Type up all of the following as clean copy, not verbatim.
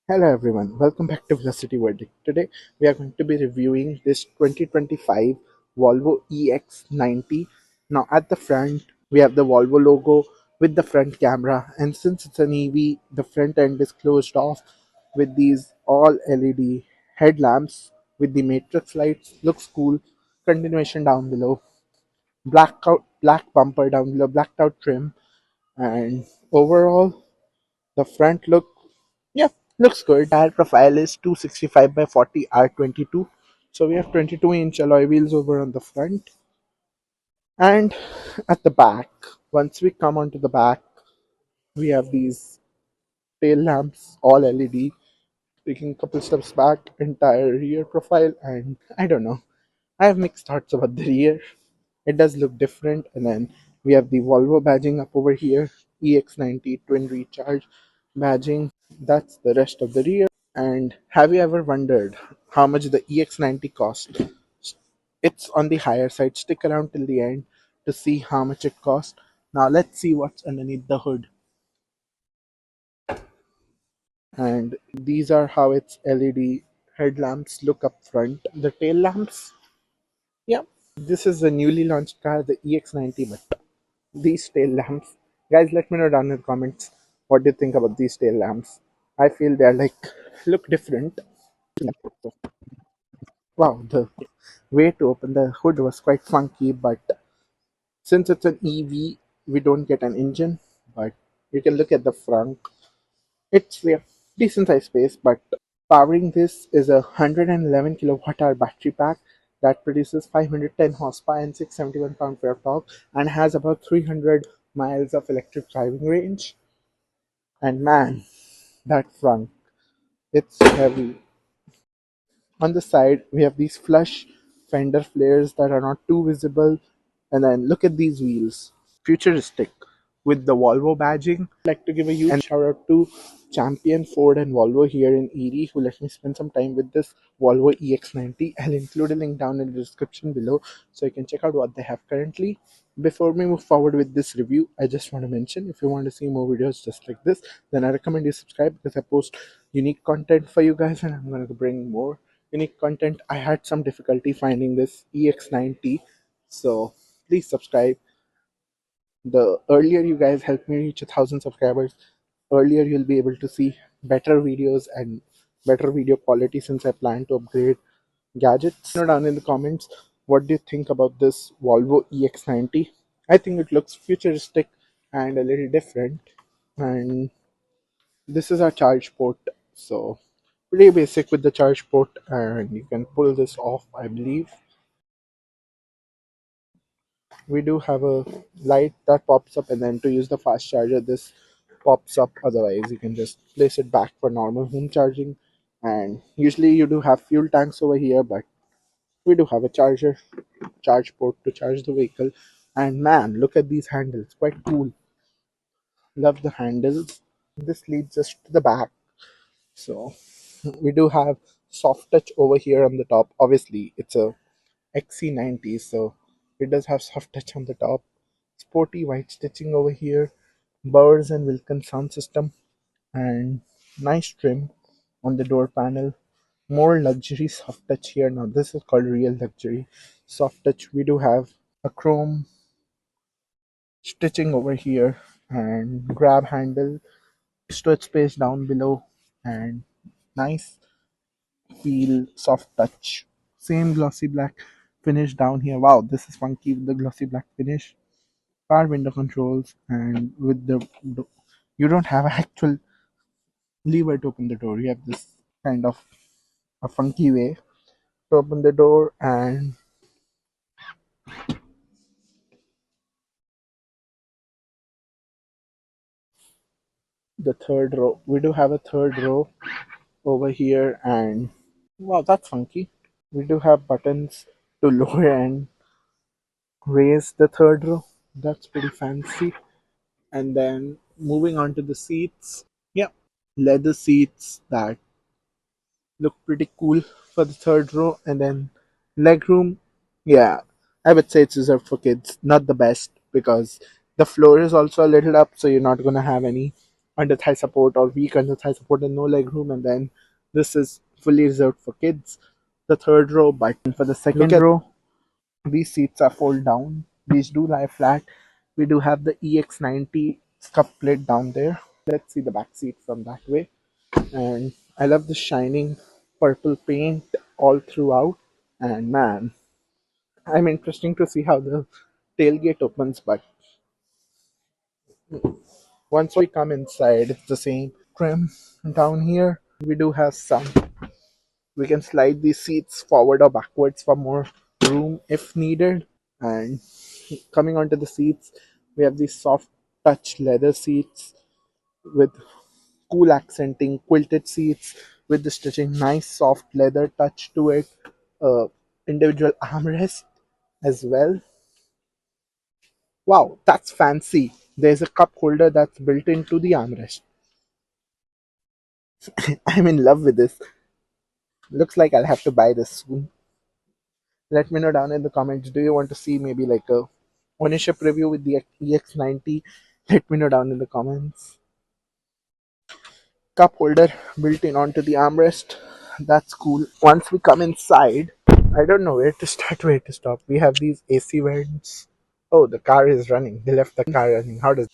Hello everyone, welcome back to Velocity Verdict. Today we are going to be reviewing this 2025 Volvo EX90. Now at the front we have the Volvo logo with the front camera, and since it's an EV, the front end is closed off with these all LED headlamps with the matrix lights. Looks cool. Continuation down below. Black bumper down below, blacked out trim, and overall the front yeah, looks good. Tire profile is 265 by 40 R22. So we have 22-inch alloy wheels over on the front. And at the back, once we come onto the back, we have these tail lamps, all LED. Taking a couple steps back, entire rear profile, and I don't know. I have mixed thoughts about the rear. It does look different. And then we have the Volvo badging up over here, EX90 twin recharge badging. That's the rest of the rear. And have you ever wondered how much the EX90 cost? It's on the higher side. Stick around till the end to see how much it cost. Now let's see what's underneath the hood. And these are how its LED headlamps look up front. The tail lamps, yeah, this is the newly launched car, the EX90, but these tail lamps, guys, let me know down in the comments what do you think about these tail lamps. I feel they're like look different. Wow, the way to open the hood was quite funky, but since it's an EV, we don't get an engine. But you can look at the front. It's a decent size space, but powering this is a 111 kilowatt hour battery pack that produces 510 horsepower and 671 pound-feet of torque and has about 300 miles of electric driving range. And man, that front, it's heavy. On the side, we have these flush fender flares that are not too visible. And then look at these wheels, futuristic with the Volvo badging. I'd like to give a huge shout out to Champion Ford and Volvo here in Erie who let me spend some time with this Volvo EX90. I'll include a link down in the description below so you can check out what they have currently. Before we move forward with this review, I just want to mention if you want to see more videos just like this, then I recommend you subscribe because I post unique content for you guys and I'm going to bring more unique content. I had some difficulty finding this EX90, so please subscribe. The earlier you guys help me reach 1,000 subscribers, earlier you'll be able to see better videos and better video quality since I plan to upgrade gadgets. Down in the comments what do you think about this Volvo EX90. I think it looks futuristic and a little different, and this is our charge port. So pretty basic with the charge port, and you can pull this off, I believe. We do have a light that pops up, and then to use the fast charger this pops up, otherwise you can just place it back for normal home charging. And usually you do have fuel tanks over here, but we do have a charge port to charge the vehicle. And man, look at these handles, quite cool. Love the handles. This leads us to the back. So we do have soft touch over here on the top. Obviously it's a XC90, so it does have soft touch on the top. Sporty white stitching over here, Bowers and Wilkins sound system, and nice trim on the door panel. More luxury soft touch here. Now this is called real luxury soft touch. We do have a chrome stitching over here and grab handle, storage space down below, and nice feel soft touch. Same glossy black finish down here. Wow, this is funky with the glossy black finish. Car window controls, and with the you don't have an actual lever to open the door. You have this kind of a funky way to open the door. And the third row, we do have a third row over here, and wow, that's funky. We do have buttons to lower and raise the third row. That's pretty fancy. And then moving on to the seats, yeah, leather seats that look pretty cool for the third row. And then legroom, yeah, I would say it's reserved for kids. Not the best because the floor is also a little up, so you're not gonna have any under thigh support or weak under thigh support and no leg room, and then this is fully reserved for kids. The third row, but for the second row, these seats are fold down. These do lie flat. We do have the EX90 scuff plate down there. Let's see the back seat from that way. And I love the shining purple paint all throughout. And man, I'm interesting to see how the tailgate opens, but once we come inside, it's the same trim down here. We do have some. We can slide these seats forward or backwards for more room if needed. And coming onto the seats, we have these soft touch leather seats with cool accenting quilted seats with the stitching, nice soft leather touch to it. Individual armrest as well. Wow, that's fancy. There's a cup holder that's built into the armrest. I'm in love with this. Looks like I'll have to buy this soon. Let me know down in the comments. Do you want to see maybe like a ownership review with the EX90? Let me know down in the comments. Cup holder built in onto the armrest. That's cool. Once we come inside, I don't know where to start, where to stop. We have these AC vents. Oh, the car is running. They left the car running. How does?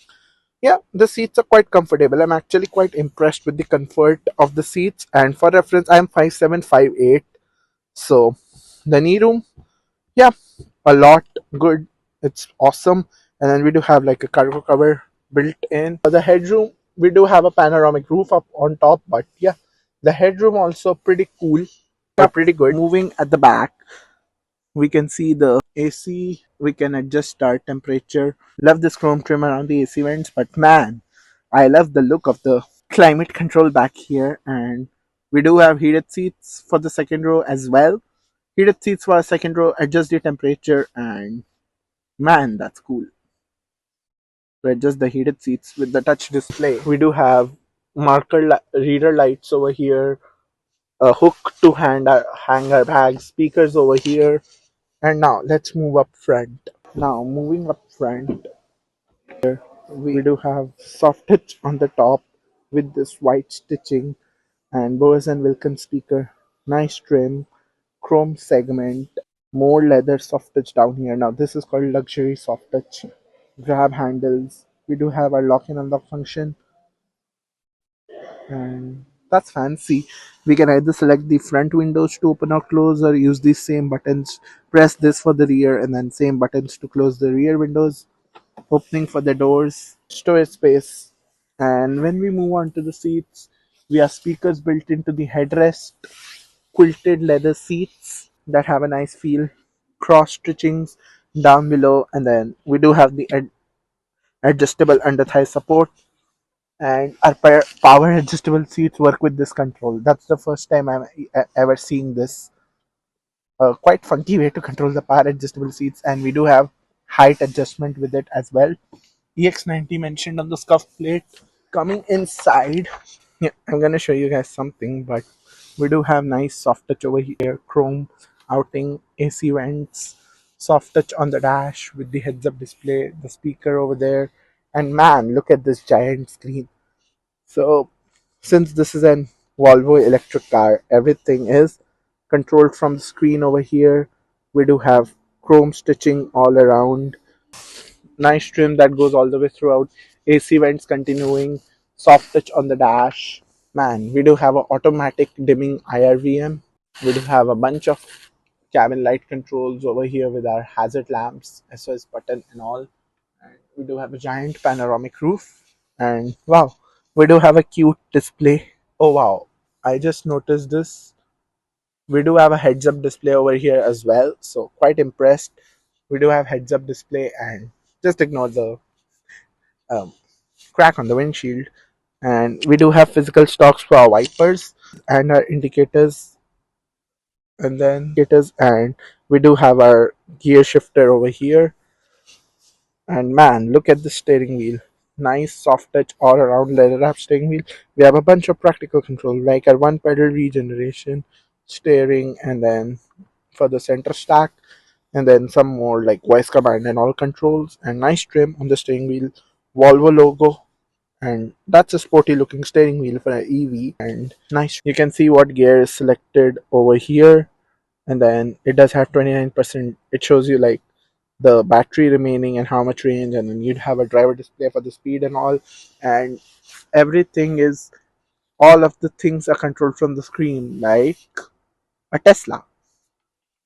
Yeah, the seats are quite comfortable. I'm actually quite impressed with the comfort of the seats. And for reference, I'm 5'7", 5'8". So the knee room, yeah, a lot good. It's awesome. And then we do have like a cargo cover built in. For the headroom, we do have a panoramic roof up on top, but yeah, the headroom also pretty cool, pretty good. Moving at the back, we can see the AC. We can adjust our temperature. Love this chrome trim around the AC vents, but man, I love the look of the climate control back here. And we do have heated seats for the second row as well. Heated seats for a second row, adjust the temperature, and man, that's cool. To adjust the heated seats with the touch display. We do have reader lights over here, a hook to hang our bags, speakers over here, and now let's move up front. Now moving up front, we do have soft touch on the top with this white stitching and Bose and Wilkins speaker. Nice trim, chrome segment, more leather soft touch down here. Now this is called luxury soft touch. Grab handles. We do have our lock and unlock function, and that's fancy. We can either select the front windows to open or close, or use these same buttons. Press this for the rear, and then same buttons to close the rear windows. Opening for the doors, storage space. And when we move on to the seats, we have speakers built into the headrest, quilted leather seats that have a nice feel, cross stitchings down below, and then we do have the adjustable under thigh support. And our power adjustable seats work with this control. That's the first time I'm ever seeing this quite funky way to control the power adjustable seats. And we do have height adjustment with it as well. EX90 mentioned on the scuff plate. Coming inside, yeah, I'm gonna show you guys something, but we do have nice soft touch over here, chrome outing, AC vents, soft touch on the dash with the heads up display, the speaker over there, and man, look at this giant screen. So, since this is an Volvo electric car, everything is controlled from the screen over here. We do have chrome stitching all around, nice trim that goes all the way throughout, AC vents continuing, soft touch on the dash. Man, we do have an automatic dimming IRVM. We do have a bunch of cabin light controls over here with our hazard lamps, SOS button and all. And we do have a giant panoramic roof. And wow, we do have a cute display. Oh wow, I just noticed this. We do have a heads up display over here as well. So quite impressed. We do have heads up display, and just ignore the um, crack on the windshield. And we do have physical stocks for our wipers and our indicators, and we do have our gear shifter over here. And man, look at the steering wheel. Nice soft touch all around leather wrap steering wheel. We have a bunch of practical control like our one pedal regeneration, steering, and then for the center stack, and then some more like voice command and all controls, and nice trim on the steering wheel, Volvo logo, and that's a sporty looking steering wheel for an EV. And nice, you can see what gear is selected over here, and then it does have 29%. It shows you like the battery remaining and how much range, and then you'd have a driver display for the speed and all, and everything is, all of the things are controlled from the screen like a Tesla.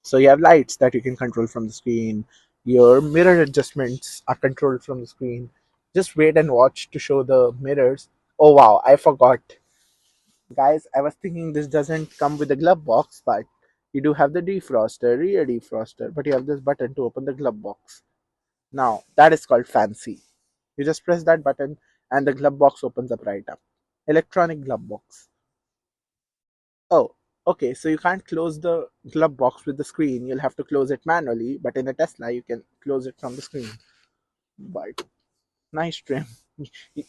So you have lights that you can control from the screen. Your mirror adjustments are controlled from the screen. Just wait and watch to show the mirrors. Oh wow, I forgot. Guys, I was thinking this doesn't come with a glove box, but you do have the defroster, rear defroster, but you have this button to open the glove box. Now, that is called fancy. You just press that button and the glove box opens up right up. Electronic glove box. Oh, okay, so you can't close the glove box with the screen. You'll have to close it manually, but in a Tesla, you can close it from the screen. But nice trim.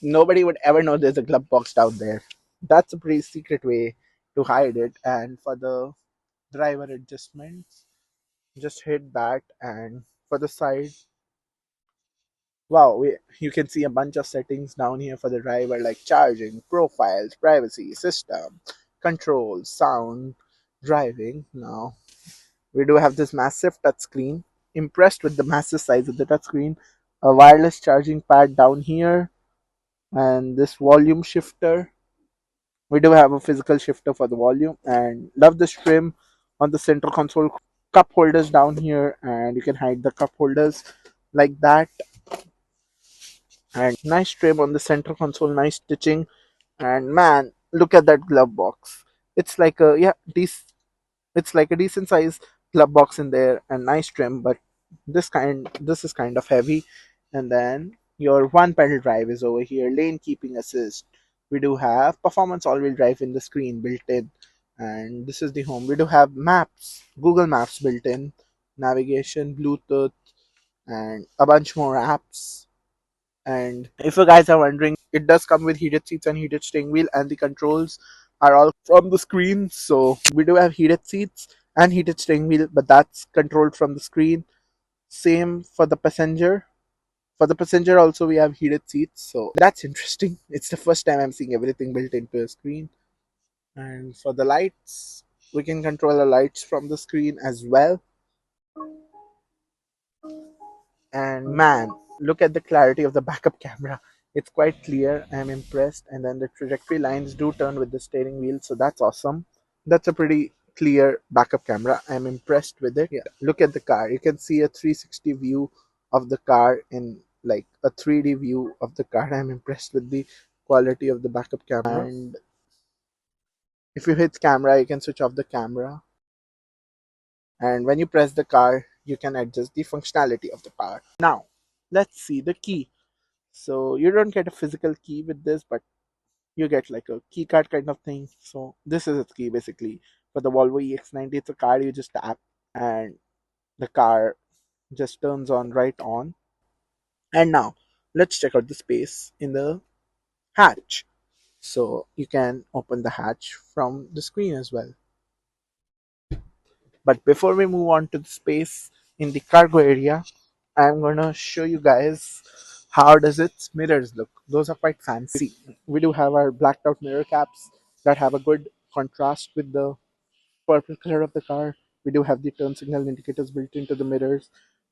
Nobody would ever know there's a glove box down there. That's a pretty secret way to hide it. And for the driver adjustments, just hit that. And for the side, wow, you can see a bunch of settings down here for the driver, like charging, profiles, privacy, system, controls, sound, driving. Now, we do have this massive touchscreen. Impressed with the massive size of the touchscreen. A wireless charging pad down here, and this volume shifter. We do have a physical shifter for the volume, and love this trim on the center console. Cup holders down here, and you can hide the cup holders like that. And nice trim on the center console, nice stitching. And man, look at that glove box. It's like a, yeah, it's like a decent size glove box in there, and nice trim, but this is kind of heavy. And then your one pedal drive is over here, lane keeping assist. We do have performance all-wheel drive in the screen built in, and this is the home. We do have maps, Google Maps built in, navigation, Bluetooth, and a bunch more apps. And if you guys are wondering, it does come with heated seats and heated steering wheel, and the controls are all from the screen. So we do have heated seats and heated steering wheel, but that's controlled from the screen. Same for the passenger. For the passenger also we have heated seats. So that's interesting. It's the first time I'm seeing everything built into a screen. And for the lights, we can control the lights from the screen as well. And man, look at the clarity of the backup camera. It's quite clear. I'm impressed. And then the trajectory lines do turn with the steering wheel, so that's awesome. That's a pretty clear backup camera. I'm impressed with it. Yeah, look at the car. You can see a 360 view of the car in like a 3D view of the car. I'm impressed with the quality of the backup camera. And if you hit camera, you can switch off the camera. And when you press the car, you can adjust the functionality of the car. Now, let's see the key. So you don't get a physical key with this, but you get like a key card kind of thing. So this is its key basically. For the Volvo EX90, it's a card you just tap, and the car just turns on right on. And now let's check out the space in the hatch. So you can open the hatch from the screen as well. But before we move on to the space in the cargo area, I'm gonna show you guys how does its mirrors look. Those are quite fancy. We do have our blacked out mirror caps that have a good contrast with the purple color of the car. We do have the turn signal indicators built into the mirrors.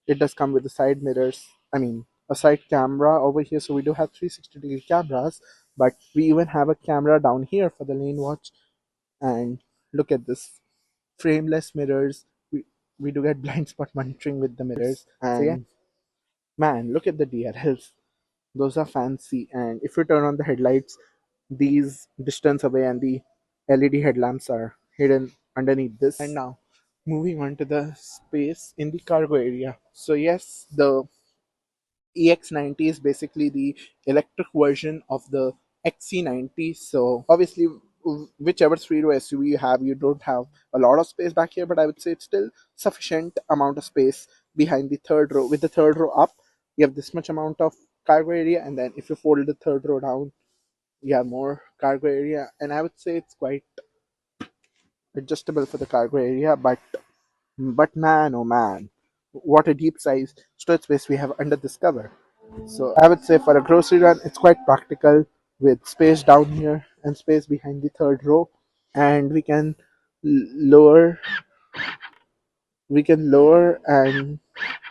It does come with the side mirrors. I mean, a side camera over here. So we do have 360-degree cameras, but we even have a camera down here for the lane watch. And look at this, frameless mirrors. We do get blind spot monitoring with the mirrors. And so yeah, man, look at the DRLs. Those are fancy. And if you turn on the headlights, these distance away and the LED headlamps are hidden underneath this. And now, moving on to the space in the cargo area. So yes, the EX90 is basically the electric version of the XC90. So obviously, whichever three-row SUV you have, you don't have a lot of space back here, but I would say it's still sufficient amount of space behind the third row. With the third row up, you have this much amount of cargo area, and then if you fold the third row down, you have more cargo area. And I would say it's quite adjustable for the cargo area, but man, oh man, what a deep size storage space we have under this cover. So I would say for a grocery run, it's quite practical. with space down here and space behind the third row. And lower we can lower and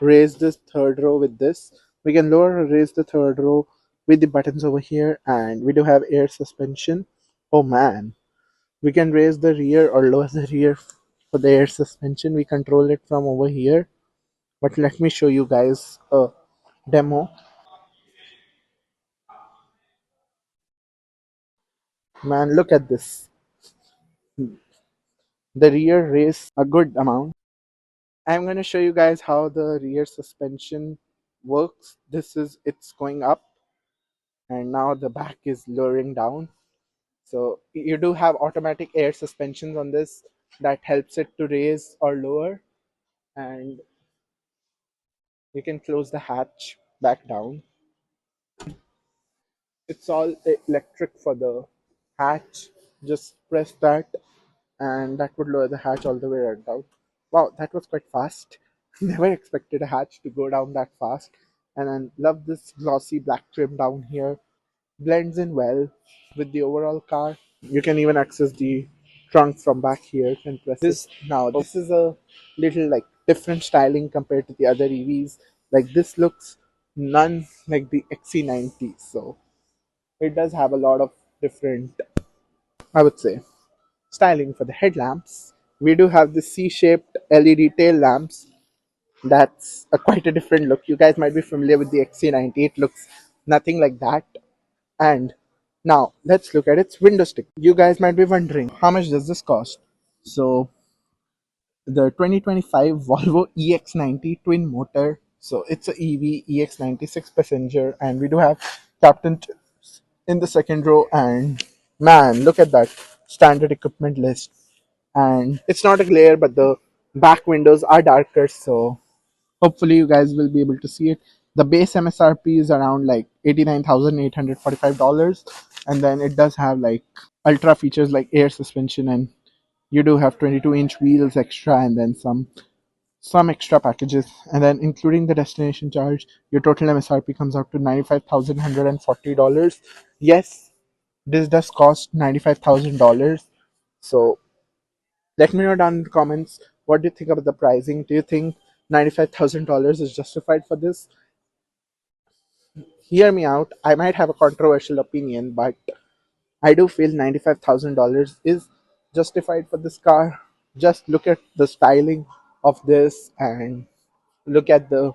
raise this third row with this. We can lower or raise the third row with the buttons over here, and we do have air suspension. Oh man, we can raise the rear or lower the rear for the air suspension. We control it from over here. But let me show you guys a demo. Man, look at this. The rear raised a good amount. I'm going to show you guys how the rear suspension works. This is it's going up, and now the back is lowering down. So you do have automatic air suspensions on this that helps it to raise or lower, and you can close the hatch back down. It's all electric for the hatch. Just press that, and that would lower the hatch all the way right down. Wow, that was quite fast. Never expected a hatch to go down that fast. And then love this glossy black trim down here. Blends in well with the overall car. You can even access the trunk from back here and press this. Now this is a little like different styling compared to the other EVs. Like this looks none like the XC90. So it does have a lot of different, I would say, styling for the headlamps. We do have the C-shaped LED tail lamps. That's quite a different look. You guys might be familiar with the XC90. It looks nothing like that. And now let's look at its window stick. You guys might be wondering, how much does this cost? So the 2025 Volvo EX90 twin motor. So it's a EV EX90 6 passenger, and we do have Captain in the second row. And man, look at that standard equipment list. And it's not a glare, but the back windows are darker, so hopefully you guys will be able to see it. The base MSRP is around like $89,845, and then it does have like ultra features like air suspension, and you do have 22-inch wheels extra, and then some extra packages, and then including the destination charge, your total MSRP comes out to $95,140. Yes, this does cost $95,000. So let me know down in the comments, what do you think about the pricing? Do you think $95,000 is justified for this? Hear me out. I might have a controversial opinion, but I do feel $95,000 is justified for this car. Just look at the styling of this, and look at the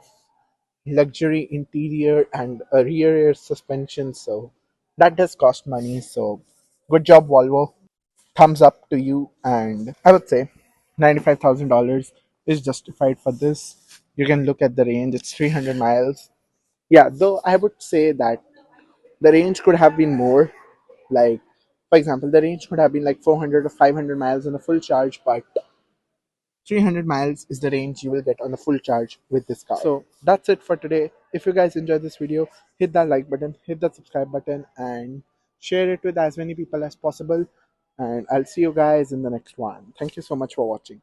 luxury interior and a rear air suspension. So that does cost money. So good job, Volvo. Thumbs up to you. And I would say $95,000 is justified for this. You can look at the range, it's 300 miles. Yeah, though I would say that the range could have been more. Like, for example, the range could have been like 400 or 500 miles on a full charge, but 300 miles is the range you will get on a full charge with this car. So that's it for today. If you guys enjoyed this video, hit that like button, hit that subscribe button, and share it with as many people as possible. And I'll see you guys in the next one. Thank you so much for watching.